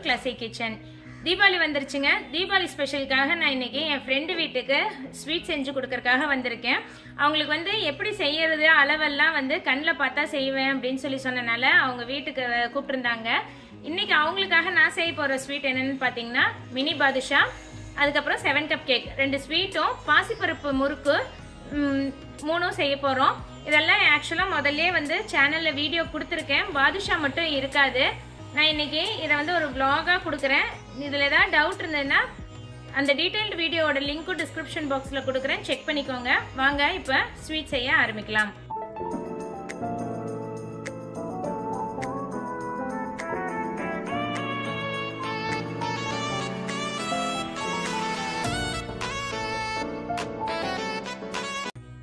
classic kitchen. Deepavali வந்துருச்சுங்க. தீபாவளி ஸ்பெஷலுக்காக நான் இன்னைக்கு என் ஃப்ரெண்ட் வீட்டுக்கு ஸ்வீட் செஞ்சு கொடுக்கறதுக்காக வந்திருக்கேன். அவங்களுக்கு வந்து எப்படி செய்யறது அளவெல்லாம் வந்து கண்ணில் பார்த்தா செய்வேன் அப்படின்னு சொன்னனால அவங்க வீட்டுக்கு கூப்பிட்டுருந்தாங்க. இன்னைக்கு அவங்களுக்காக நான் செய்ய போகிற ஸ்வீட் என்னன்னு பார்த்தீங்கன்னா மினி பாதுஷா, அதுக்கப்புறம் 7 கப் கேக், 2 ஸ்வீட்டும் பாசிப்பருப்பு முறுக்கு 3 செய்ய போகிறோம். இதெல்லாம் ஆக்சுவலாக முதல்ல வந்து சேனலில் வீடியோ கொடுத்துருக்கேன். பாதுஷா மட்டும் இருக்காது. நான் இன்னைக்கு இதை வந்து ஒரு vlog-ஆ கொடுக்குறேன். இதில் ஏதாவது டவுட் இருந்ததுன்னா அந்த டீட்டெயில்டு வீடியோவோட லிங்க்கும் டிஸ்கிரிப்ஷன் பாக்ஸில் கொடுக்குறேன், செக் பண்ணிக்கோங்க. வாங்க இப்போ ஸ்வீட் செய்ய ஆரம்பிக்கலாம்.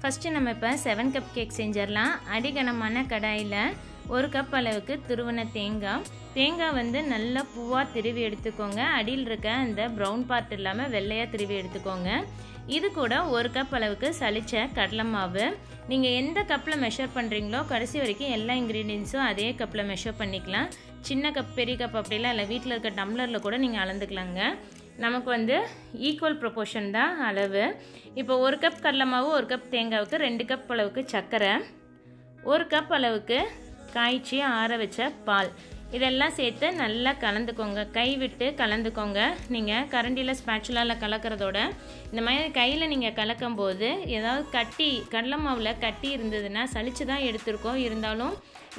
ஃபஸ்ட்டு நம்ம இப்போ 7 கப் கேக் செஞ்சிடலாம். அடிகனமான கடாயில் 1 கப் அளவுக்கு துருவன தேங்காய் வந்து நல்லா பூவாக திருவி எடுத்துக்கோங்க. அடியில் இருக்க அந்த ப்ரௌன் பார்ட் இல்லாமல் வெள்ளையாக திருவி எடுத்துக்கோங்க. இது கூட 1 கப் அளவுக்கு சளிச்ச கடலை மாவு. நீங்கள் எந்த கப்பில் மெஷர் பண்ணுறீங்களோ கடைசி வரைக்கும் எல்லா இன்க்ரீடியன்ஸும் அதே கப்பில் மெஷர் பண்ணிக்கலாம். சின்ன கப் பெரிய கப் அப்படிலாம் இல்லை, வீட்டில் இருக்க டம்ளரில் கூட நீங்கள் அளந்துக்கலாங்க. நமக்கு வந்து ஈக்குவல் ப்ரொபோர்ஷன் தான் அளவு. இப்போ 1 கப் கடலை மாவு, 1 கப் தேங்காவுக்கு 2 கப் அளவுக்கு சர்க்கரை, 1 கப் அளவுக்கு காய்ச்சி ஆற வச்ச பால், இதெல்லாம் சேர்த்து நல்லா கலந்துக்கோங்க. கை விட்டு கலந்துக்கோங்க. நீங்கள் கரண்டியில் ஸ்பேச்சுலாவில் கலக்கிறதோட இந்த மாதிரி கையில் நீங்கள் கலக்கும் போது ஏதாவது கடலை மாவில் கட்டி இருந்ததுன்னா சளிச்சு தான் எடுத்துருக்கோம், இருந்தாலும்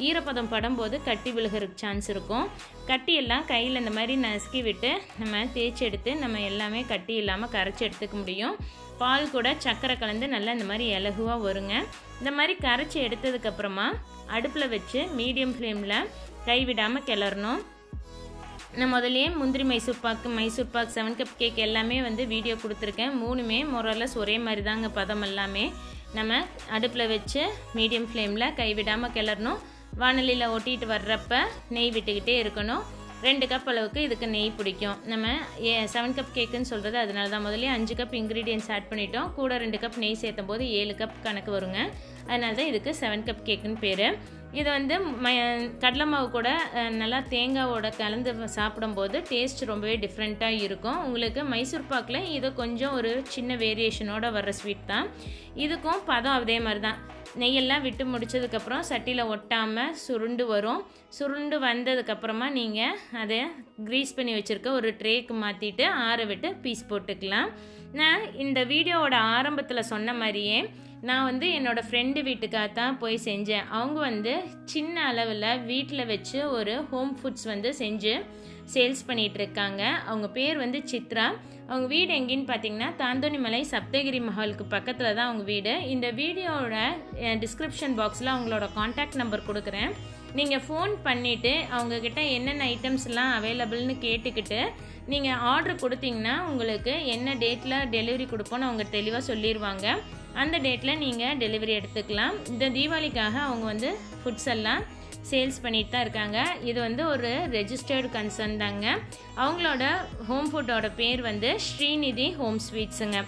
ஈரப்பதம் படும்போது கட்டி விழுகிறதுக்கு சான்ஸ் இருக்கும். கட்டியெல்லாம் கையில் இந்த மாதிரி நசுக்கி விட்டு நம்ம தேய்ச்சி எடுத்து நம்ம எல்லாமே கட்டி இல்லாமல் கரைச்சி எடுத்துக்க முடியும். பால் கூட சர்க்கரை கலந்து நல்லா இந்த மாதிரி இலகுவாக வருங்க. இந்த மாதிரி கரைச்சி எடுத்ததுக்கப்புறமா அடுப்பில் வச்சு மீடியம் ஃப்ளேமில் கைவிடாமல் கிளறணும். நான் முதலையே முந்திரி மைசூர் பாக்கு 7 கப் கேக் எல்லாமே வந்து வீடியோ கொடுத்துருக்கேன். 3மே மொரலஸ் ஒரே மாதிரி தாங்க பதம் எல்லாமே. நம்ம அடுப்பில் வச்சு மீடியம் ஃப்ளேமில் கைவிடாமல் கிளறணும். வானலியில் ஒட்டிட்டு வர்றப்ப நெய் விட்டுக்கிட்டே இருக்கணும். 2 கப் அளவுக்கு இதுக்கு நெய் பிடிக்கும். நம்ம 7 கப் கேக்குன்னு சொல்கிறது அதனால தான். முதல்ல 5 கப் இன்க்ரீடியன்ஸ் ஆட் பண்ணிட்டோம், கூட 2 கப் நெய் சேர்த்தும் போது 7 கப் கணக்கு வருங்க. அதனால தான் இதுக்கு 7 கப் கேக்குன்னு பேர். இது வந்து கடலை மாவு கூட நல்லா தேங்காவோட கலந்து சாப்பிடும்போது டேஸ்ட் ரொம்பவே டிஃப்ரெண்ட்டாக இருக்கும். உங்களுக்கு மைசூர் பாக்கில் இது கொஞ்சம் ஒரு சின்ன வேரியேஷனோட வர்ற ஸ்வீட் தான். இதுக்கும் பதம் அதே மாதிரி தான். நெய்யெல்லாம் விட்டு முடித்ததுக்கப்புறம் சட்டியில் ஒட்டாமல் சுருண்டு வரும். சுருண்டு வந்ததுக்கப்புறமா நீங்கள் அதை க்ரீஸ் பண்ணி வச்சுருக்க ஒரு ட்ரேக்கு மாற்றிட்டு ஆற விட்டு பீஸ் போட்டுக்கலாம். நான் இந்த வீடியோவோட ஆரம்பத்தில் சொன்ன மாதிரியே நான் வந்து என்னோடய ஃப்ரெண்டு வீட்டுக்காக தான் போய் செஞ்சேன். அவங்க வந்து சின்ன அளவில் வீட்டில் வச்சு ஒரு ஹோம் ஃபுட்ஸ் வந்து செஞ்சு சேல்ஸ் பண்ணிகிட்ருக்காங்க. அவங்க பேர் வந்து சித்ரா. அவங்க வீடு எங்கேன்னு பார்த்தீங்கன்னா தாந்தோணிமலை சப்தகிரி மஹாலுக்கு பக்கத்தில் தான் அவங்க வீடு. இந்த வீடியோவோட டிஸ்கிரிப்ஷன் பாக்ஸில் அவங்களோட காண்டாக்ட் நம்பர் கொடுக்குறேன். நீங்கள் ஃபோன் பண்ணிவிட்டு அவங்கக்கிட்ட என்னென்ன ஐட்டம்ஸ்லாம் அவைலபிள்னு கேட்டுக்கிட்டு நீங்கள் ஆர்டர் கொடுத்தீங்கன்னா உங்களுக்கு என்ன டேட்டில் டெலிவரி கொடுப்போன்னு அவங்க தெளிவாக சொல்லிடுவாங்க. அந்த டேட்டில் நீங்கள் டெலிவரி எடுத்துக்கலாம். இந்த தீபாவளிக்காக அவங்க வந்து ஃபுட்ஸ் எல்லாம் சேல்ஸ் பண்ணிட்டு தான் இருக்காங்க. இது வந்து ஒரு ரெஜிஸ்டர்டு கன்சர்ன் தாங்க. அவங்களோட ஹோம் ஃபுட்டோட பேர் வந்து ஸ்ரீநிதி ஹோம் ஸ்வீட்ஸுங்க.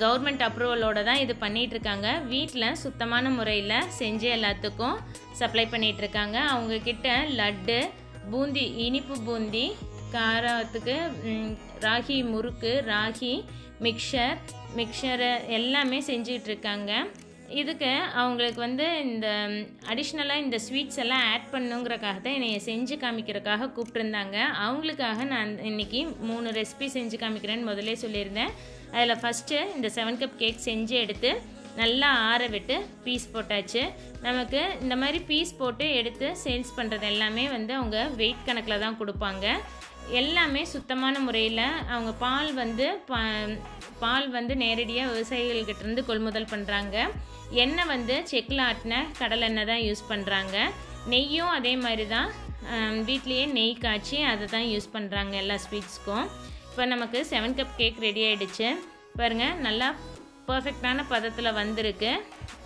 கவர்மெண்ட் அப்ரூவலோட தான் இது பண்ணிகிட்ருக்காங்க. வீட்டில் சுத்தமான முறையில் செஞ்சு எல்லாத்துக்கும் சப்ளை பண்ணிகிட்ருக்காங்க. அவங்கக்கிட்ட லட்டு, பூந்தி, இனிப்பு பூந்தி, காரத்துக்கு ராகி முறுக்கு, ராகி மிக்சர் எல்லாமே செஞ்சிட்ருக்காங்க. இதுக்கு அவங்களுக்கு வந்து இந்த அடிஷ்னலாக இந்த ஸ்வீட்ஸ் எல்லாம் ஆட் பண்ணுங்கிறக்காக தான் என்னை செஞ்சு காமிக்கிறதுக்காக கூப்பிட்டுருந்தாங்க. அவங்களுக்காக நான் இன்றைக்கி 3 ரெசிபி செஞ்சு காமிக்கிறேன்னு முதலே சொல்லியிருந்தேன். அதில் ஃபஸ்ட்டு இந்த 7 கப் கேக் செஞ்சு எடுத்து நல்லா ஆற விட்டு பீஸ் போட்டாச்சு. நமக்கு இந்த மாதிரி பீஸ் போட்டு எடுத்து சேல்ஸ் பண்ணுறது எல்லாமே வந்து அவங்க வெயிட் கணக்கில் தான் கொடுப்பாங்க. எல்லாமே சுத்தமான முறையில் அவங்க பால் வந்து நேரடியாக விவசாயிகள்கிட்டேருந்து கொள்முதல் பண்ணுறாங்க. எண்ணெய் வந்து செக்கில் ஆட்டின கடலை எண்ணெய் தான் யூஸ் பண்ணுறாங்க. நெய்யும் அதே மாதிரி தான், வீட்லேயே நெய் காய்ச்சி அதை தான் யூஸ் பண்ணுறாங்க எல்லா ஸ்வீட்ஸ்க்கும். இப்போ நமக்கு 7 கப் கேக் ரெடி ஆகிடுச்சு பாருங்கள். நல்லா பர்ஃபெக்டான பதத்தில் வந்திருக்கு.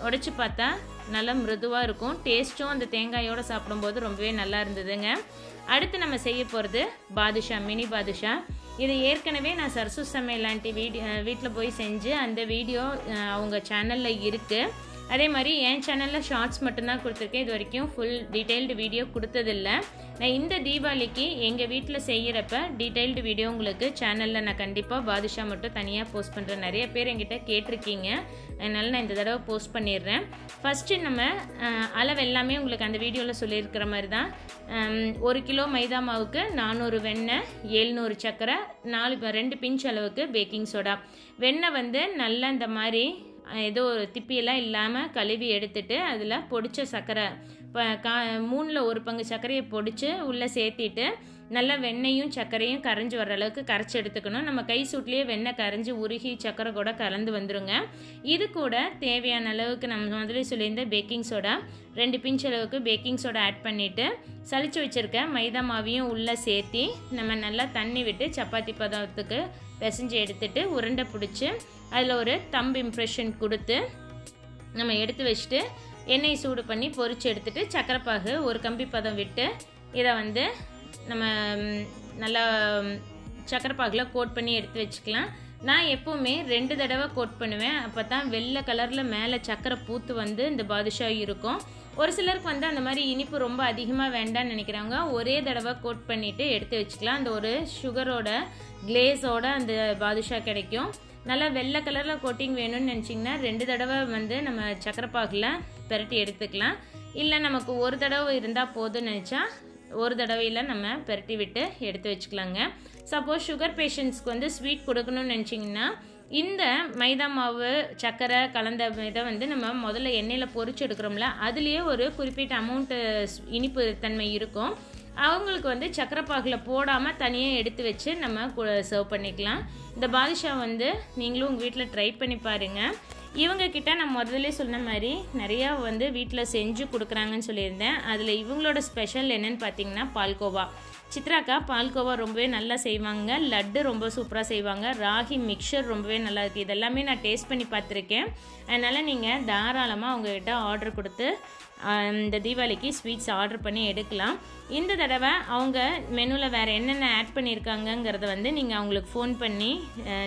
உடைச்சி பார்த்தா நல்லா மிருதுவாக இருக்கும். டேஸ்ட்டும் அந்த தேங்காயோடு சாப்பிடும்போது ரொம்பவே நல்லா இருந்ததுங்க. அடுத்து நம்ம செய்ய போகிறது பாதுஷா, மினி பாதுஷா. இது ஏற்கனவே நான் சரசு சமையல் ஆண்டி வீட்டில் போய் செஞ்சு அந்த வீடியோ அவங்க சேனலில் இருக்குது. அதே மாதிரி என் சேனலில் ஷார்ட்ஸ் மட்டும்தான் கொடுத்துருக்கேன். இது வரைக்கும் ஃபுல் டீட்டெயில்டு வீடியோ கொடுத்ததில்லை. நான் இந்த தீபாவளிக்கு எங்கள் வீட்டில் செய்கிறப்ப டீட்டெயில்டு வீடியோ உங்களுக்கு சேனலில் நான் கண்டிப்பாக பாதுஷா மட்டும் தனியாக போஸ்ட் பண்ணுறேன். நிறைய பேர் என்கிட்ட கேட்டிருக்கீங்க, அதனால் நான் இந்த தடவை போஸ்ட் பண்ணிடுறேன். ஃபஸ்ட்டு நம்ம அளவு எல்லாமே உங்களுக்கு அந்த வீடியோவில் சொல்லியிருக்கிற மாதிரி தான். 1 கிலோ மைதா மாவுக்கு 400 வெண்ணெய், 700 சர்க்கரை, 2 பிஞ்ச் அளவுக்கு பேக்கிங் சோடா. வெண்ணெய் வந்து நல்லா இந்த மாதிரி ஏதோ ஒரு திப்பியெல்லாம் இல்லாமல் கழுவி எடுத்துட்டு அதில் பொடிச்ச சர்க்கரை 3ல் 1 பங்கு சர்க்கரையை பொடிச்சு உள்ளே சேர்த்திட்டு நல்லா வெண்ணெயும் சர்க்கரையும் கரைஞ்சி வர அளவுக்கு கரைச்சி எடுத்துக்கணும். நம்ம கை சூட்லேயே வெண்ணெய் கரைஞ்சி உருகி சர்க்கரை கூட கலந்து வந்துடுங்க. இது கூட தேவையான அளவுக்கு நம்ம முதல்ல சொல்லியிருந்த பேக்கிங் சோடா 2 பிஞ்ச் அளவுக்கு பேக்கிங் சோடா ஆட் பண்ணிவிட்டு சளிச்சு வச்சுருக்க மைதா மாவையும் உள்ளே சேர்த்தி நம்ம நல்லா தண்ணி விட்டு சப்பாத்தி பதத்துக்கு பிசைஞ்சு எடுத்துட்டு உருண்டை பிடிச்சி அதில் ஒரு தம்பு இம்ப்ரெஷன் கொடுத்து நம்ம எடுத்து வச்சுட்டு எண்ணெய் சூடு பண்ணி பொரிச்சு எடுத்துட்டு சக்கரைப்பாகு ஒரு கம்பி பதம் விட்டு இதை வந்து நம்ம நல்லா சக்கரைப்பாகில் கோட் பண்ணி எடுத்து வச்சுக்கலாம். நான் எப்போவுமே 2 தடவை கோட் பண்ணுவேன். அப்போ தான் வெள்ளை கலரில் மேலே சக்கரை பூத்து வந்து இந்த பாதுஷா இருக்கும். ஒரு சிலருக்கு வந்து அந்த மாதிரி இனிப்பு ரொம்ப அதிகமாக வேண்டான்னு நினைக்கிறாங்க. ஒரே தடவை கோட் பண்ணிவிட்டு எடுத்து வச்சுக்கலாம். அந்த ஒரு சுகரோட கிளேஸோட அந்த பாதுஷா கிடைக்கும். நல்லா வெள்ளை கலரில் கோட்டிங் வேணும்னு நினச்சிங்கன்னா 2 தடவை வந்து நம்ம சக்கரைப்பாகில் பெரட்டி எடுத்துக்கலாம். இல்லை நமக்கு ஒரு தடவை இருந்தால் போதும்னு நினச்சா ஒரு தடவையில் நம்ம பெரட்டி விட்டு எடுத்து வச்சுக்கலாங்க. சப்போஸ் சுகர் பேஷண்ட்ஸ்க்கு வந்து ஸ்வீட் கொடுக்கணும்னு நினச்சிங்கன்னா இந்த மைதா மாவு சர்க்கரை கலந்த இதை வந்து நம்ம முதல்ல எண்ணெயில் பொரிச்சு எடுக்கிறோம்ல, அதுலேயே ஒரு குறிப்பிட்ட அமௌண்ட்டு இனிப்பு தன்மை இருக்கும். அவங்களுக்கு வந்து சக்கரைப்பாகில் போடாமல் தனியாக எடுத்து வச்சு நம்ம சர்வ் பண்ணிக்கலாம். இந்த பாதுஷா வந்து நீங்களும் உங்கள் வீட்டில் ட்ரை பண்ணி பாருங்கள். இவங்கக்கிட்ட நான் முதல்ல சொன்ன மாதிரி நிறையா வந்து வீட்டில் செஞ்சு கொடுக்குறாங்கன்னு சொல்லியிருந்தேன். அதில் இவங்களோட ஸ்பெஷல் என்னென்னு பார்த்தீங்கன்னா பால்கோவா. சித்ராக்கா பால்கோவா ரொம்பவே நல்லா செய்வாங்க, லட்டு ரொம்ப சூப்பராக செய்வாங்க, ராகி மிக்சர் ரொம்பவே நல்லா இருக்குது. இதெல்லாமே நான் டேஸ்ட் பண்ணி பார்த்துருக்கேன். அதனால் நீங்கள் தாராளமாக அவங்கக்கிட்ட ஆர்டர் கொடுத்து இந்த தீபாவளிக்கு ஸ்வீட்ஸ் ஆர்டர் பண்ணி எடுக்கலாம். இந்த தடவை அவங்க மெனுவில் வேறு என்னென்ன ஆட் பண்ணியிருக்காங்கங்கிறத வந்து நீங்கள் அவங்களுக்கு ஃபோன் பண்ணி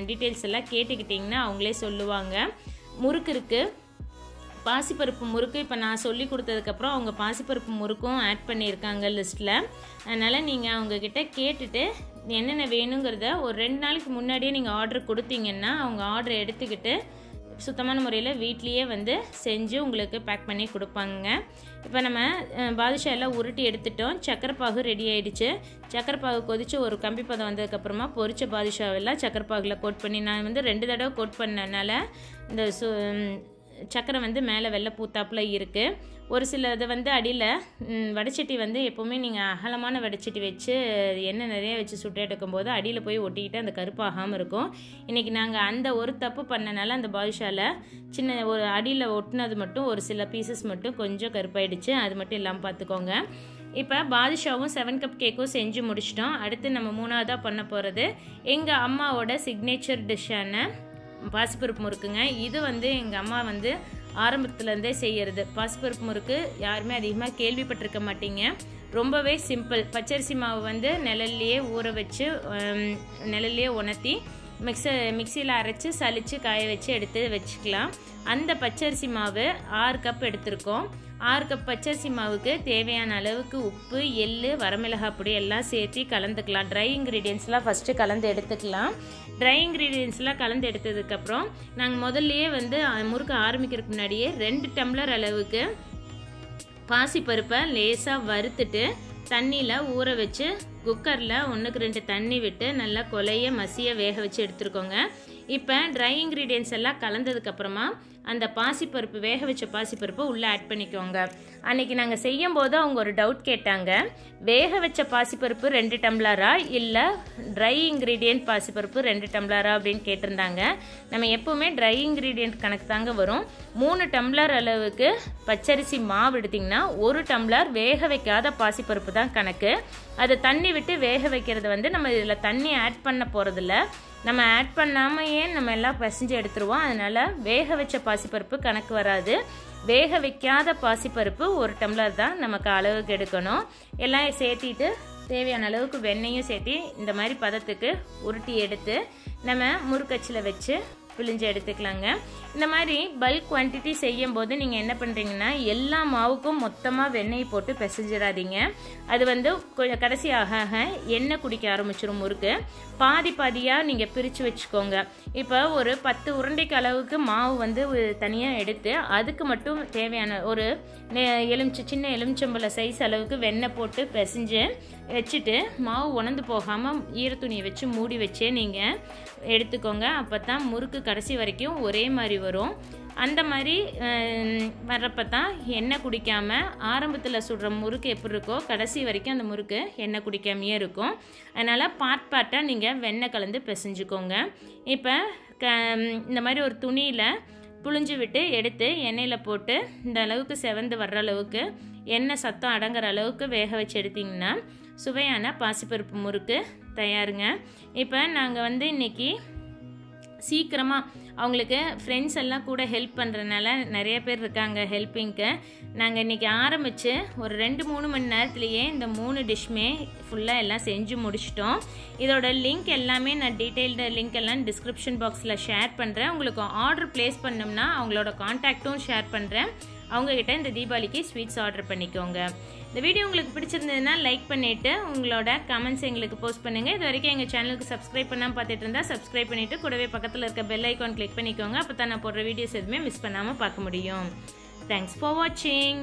டீட்டெயில்ஸ் எல்லாம் கேட்டுக்கிட்டிங்கன்னா அவங்களே சொல்லுவாங்க. முறுக்கு இருக்குது, பாசிப்பருப்பு முறுக்கு. இப்போ நான் சொல்லி கொடுத்ததுக்கப்புறம் அவங்க பாசிப்பருப்பு முறுக்கும் ஆட் பண்ணியிருக்காங்க லிஸ்ட்டில். அதனால் நீங்கள் அவங்கக்கிட்ட கேட்டுட்டு என்னென்ன வேணுங்கிறத ஒரு 2 நாளைக்கு முன்னாடியே நீங்கள் ஆர்டர் கொடுத்தீங்கன்னா அவங்க ஆர்டர் எடுத்துக்கிட்டு சுத்தமான முறையில் வீட்லேயே வந்து செஞ்சு உங்களுக்கு பேக் பண்ணி கொடுப்பாங்க. இப்போ நம்ம பாதுஷா எல்லாம் உருட்டி எடுத்துட்டோம். சக்கரைப்பாகு ரெடி ஆகிடுச்சு. சக்கரைப்பாகு கொதித்து ஒரு கம்பி பதம் வந்ததுக்கப்புறமா பொரிச்ச பாதுஷாவெல்லாம் சக்கரைப்பாகில் கோட் பண்ணி நான் வந்து 2 தடவை கோட் பண்ணனால இந்த சக்கரை வந்து மேலே வெள்ளை பூத்தாப்பில் இருக்குது. ஒரு சில இதை வந்து அடியில் வடைச்சட்டி வந்து எப்போவுமே நீங்கள் அகலமான வடைச்சட்டி வச்சு எண்ணெய் நிறைய வச்சு சுட்டு எடுக்கும்போது அடியில் போய் ஒட்டிக்கிட்டு அந்த கருப்பாகாமல் இருக்கும். இன்றைக்கி நாங்கள் அந்த ஒரு தப்பு பண்ணனால அந்த பாதுஷாவில் சின்ன ஒரு அடியில் ஒட்டினது மட்டும் ஒரு சில பீசஸ் மட்டும் கொஞ்சம் கருப்பாயிடுச்சு. அது மட்டும் இல்லாமல் பார்த்துக்கோங்க. இப்போ பாதுஷாவும் 7 கப் கேக்கும் செஞ்சு முடிச்சிட்டோம். அடுத்து நம்ம 3ஆவதாக பண்ண போகிறது எங்கள் அம்மாவோட சிக்னேச்சர் டிஷ்ஷான பாசிப்பருப்பு முறுக்குங்க. இது வந்து எங்கள் அம்மா வந்து ஆரம்பத்துலேருந்தே செய்கிறது. பாசிப்பருப்பு முறுக்கு யாருமே அதிகமாக கேள்விப்பட்டிருக்க மாட்டீங்க. ரொம்பவே சிம்பிள். பச்சரிசி மாவு வந்து நிழல்லையே ஊற வச்சு நிழல்லையே உணர்த்தி மிக்சியில் அரைச்சி சலித்து காய வச்சு எடுத்து வச்சுக்கலாம். அந்த பச்சரிசி மாவு 6 கப் எடுத்திருக்கோம். 6 கப் பச்சரிசி மாவுக்கு தேவையான அளவுக்கு உப்பு, எள்ளு, வரமிளகாய் பொடி எல்லாம் சேர்த்து கலந்துக்கலாம். ட்ரை இன்க்ரீடியன்ஸ்லாம் ஃபஸ்ட்டு கலந்து எடுத்துக்கலாம். ட்ரை இன்க்ரீடியன்ஸ்லாம் கலந்து எடுத்ததுக்கப்புறம் நாங்கள் முதல்லையே வந்து முறுக்க ஆரம்பிக்கிறதுக்கு முன்னாடியே 2 டம்ளர் அளவுக்கு பாசிப்பருப்பை லேசாக வறுத்துட்டு தண்ணியில் ஊற வச்சு குக்கரில் 1க்கு 2 தண்ணி விட்டு நல்லா கொலைய மசிய வேக வச்சு எடுத்துருக்கோங்க. இப்போ ட்ரை இன்க்ரீடியன்ஸ் எல்லாம் கலந்ததுக்கப்புறமா அந்த பாசிப்பருப்பு வேக வச்ச பாசிப்பருப்பு உள்ளே ஆட் பண்ணிக்கோங்க. அன்றைக்கி நாங்கள் செய்யும் போது அவங்க ஒரு டவுட் கேட்டாங்க, வேக வச்ச பாசிப்பருப்பு 2 டம்ளரா இல்லை ட்ரை இன்க்ரீடியன்ட் பாசிப்பருப்பு 2 டம்ளரா அப்படின்னு கேட்டிருந்தாங்க. நம்ம எப்போவுமே ட்ரை இன்க்ரீடியன்ட் கணக்கு தாங்க வரும். 3 டம்ளர் அளவுக்கு பச்சரிசி மாவு எடுத்திங்கன்னா 1 டம்ளர் வேக வைக்காத பாசிப்பருப்பு தான் கணக்கு. அதை தண்ணி விட்டு வேக வைக்கிறது வந்து நம்ம இதில் தண்ணி ஆட் பண்ண போகிறதில்ல. நம்ம ஆட் பண்ணாமையே நம்ம எல்லாம் பசைஞ்சு எடுத்துருவோம். அதனால் வேக வச்ச பாசிப்பருப்பு கணக்கு வராது. வேக வைக்காத பாசிப்பருப்பு 1 டம்ளர் தான் நமக்கு அளவுக்கு எடுக்கணும். எல்லாம் சேர்த்திட்டு தேவையான அளவுக்கு வெண்ணெயும் சேர்த்து இந்த மாதிரி பதத்துக்கு உருட்டி எடுத்து நம்ம முறுக்கச்சில் வச்சு பிழிஞ்சு எடுத்துக்கலாங்க. இந்த மாதிரி பல்க் குவான்டிட்டி செய்யும் போது நீங்கள் என்ன பண்ணுறீங்கன்னா எல்லா மாவுக்கும் மொத்தமாக வெண்ணெய் போட்டு பிசைஞ்சிடாதீங்க. அது வந்து கடைசி ஆக எண்ணெய் குடிக்க ஆரம்பிச்சிடும் முறுக்கு. பாதி பாதியாக நீங்கள் பிரித்து வச்சுக்கோங்க. இப்போ ஒரு 10 உருண்டைக்கு அளவுக்கு மாவு வந்து தனியாக எடுத்து அதுக்கு மட்டும் தேவையான ஒரு சின்ன எலுமிச்சம்பழ சைஸ் அளவுக்கு வெண்ணெய் போட்டு பிசைஞ்சு வச்சுட்டு மாவு உணர்ந்து போகாமல் ஈரத்துணியை வச்சு மூடி வச்சே நீங்கள் எடுத்துக்கோங்க. அப்போ தான் முறுக்கு கடைசி வரைக்கும் ஒரே மாதிரி வரும். அந்த மாதிரி வர்றப்ப தான் எண்ணெய் குடிக்காமல் ஆரம்பத்தில் சுடுற முறுக்கு எப்படி இருக்கோ கடைசி வரைக்கும் அந்த முறுக்கு எண்ணெய் குடிக்காமையே இருக்கும். அதனால் பார்ட்டாக நீங்கள் வெண்ணெய் கலந்து பிசைஞ்சுக்கோங்க. இப்போ இந்த மாதிரி ஒரு துணியில் புழிஞ்சு விட்டு எடுத்து எண்ணெயில் போட்டு இந்த அளவுக்கு செவந்து வர்ற அளவுக்கு எண்ணெய் சத்தம் அடங்குற அளவுக்கு வேக வச்சு எடுத்திங்கன்னா சுவையான பாசிப்பருப்பு முறுக்கு தயாருங்க. இப்போ நாங்கள் வந்து இன்றைக்கி சீக்கிரமாக அவங்களுக்கு ஃப்ரெண்ட்ஸ் எல்லாம் கூட ஹெல்ப் பண்ணுறதுனால நிறைய பேர் இருக்காங்க ஹெல்ப்பிங்க்கு. நாங்கள் இன்றைக்கி ஆரம்பித்து ஒரு 2-3 மணி நேரத்துலேயே இந்த 3 டிஷ்மே ஃபுல்லாக எல்லாம் செஞ்சு முடிச்சிட்டோம். இதோட லிங்க் எல்லாமே நான் டீட்டெயில்டு லிங்க் எல்லாம் டிஸ்கிரிப்ஷன் பாக்ஸில் ஷேர் பண்ணுறேன். உங்களுக்கு ஆர்டர் ப்ளேஸ் பண்ணோம்னா அவங்களோட கான்டாக்டும் ஷேர் பண்ணுறேன். அவங்கக்கிட்ட இந்த தீபாவளிக்கு ஸ்வீட்ஸ் ஆர்டர் பண்ணிக்கோங்க. இந்த வீடியோ உங்களுக்கு பிடிச்சிருந்ததுன்னா லைக் பண்ணிவிட்டு உங்களோட கமெண்ட்ஸ் எங்களுக்கு போஸ்ட் பண்ணுங்கள். இது வரைக்கும் எங்கள் சேனலுக்கு சப்ஸ்கிரைப் பண்ணாமல் பார்த்துட்டு இருந்தால் சப்ஸ்கிரைப் பண்ணிவிட்டு கூடவே பக்கத்தில் இருக்க பெல் ஐக்கான் கிளிக் பண்ணிக்கோங்க. அப்போ தான் நான் போடுற வீடியோஸ் எதுவுமே மிஸ் பண்ணாமல் பார்க்க முடியும். தேங்க்ஸ் ஃபார் வாட்சிங்.